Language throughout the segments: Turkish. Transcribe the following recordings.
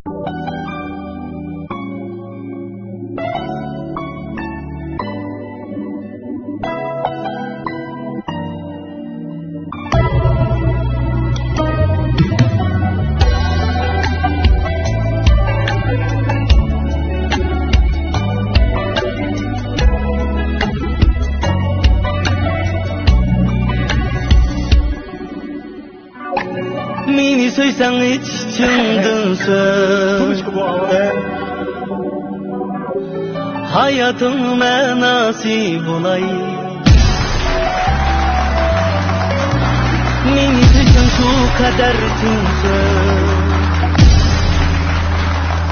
Meni söysen hiç içimden söz Hayatın menası bulay Meni söysen şu kadar tüm söz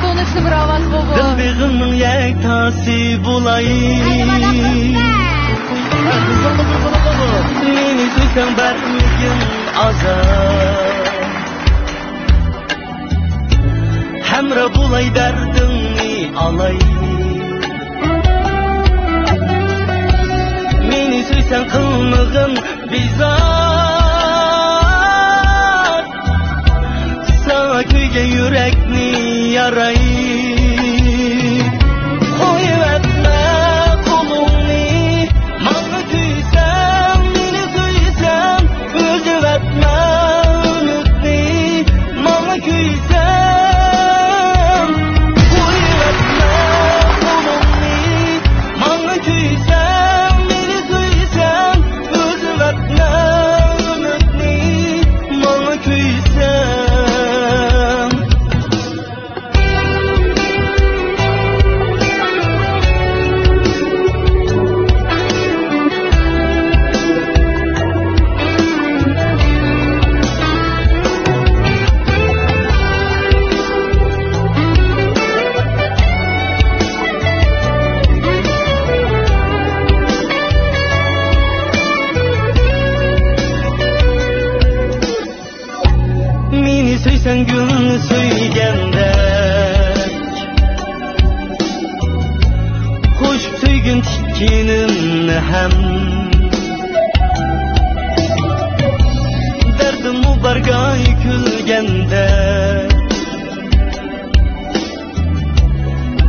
Konuştum Ravaz baba Dilbağımın yektası bulay Meni söysen bermigin azar Hemre bulay derdini alay Meni söysen kılmığın bizar Sana köyge yürekni yaray Koyuvetme kolumni Mağlı tüysem Meni söysem Özüvetme ümütni Mağlı tüysem Söysen gül söygendek Hoş söygün tikkinin hem Derdim mübargay külgende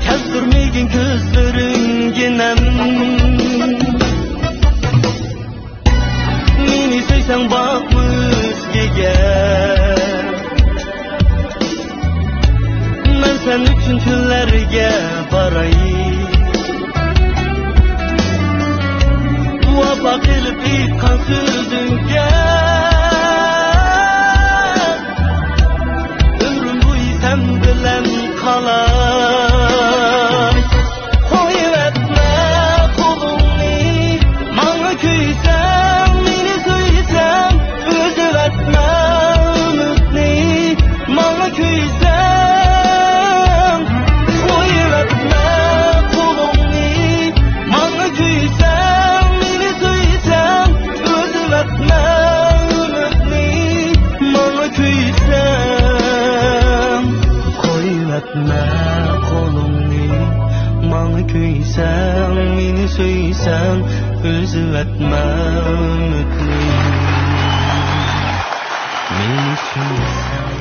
Kezdürmegin közlerin ginem Meni söysen bakma özgege Sen üçün tüllerge barayım Dua bakılıp itkan sözünge Ömrüm bu sen bilen kalay Koyuvetme kolumni Mağlı köysem Meni söysem Özüvetme ümütni Mağlı köysem Köysem, meni söysem, özüvetme ümütni Meni söysem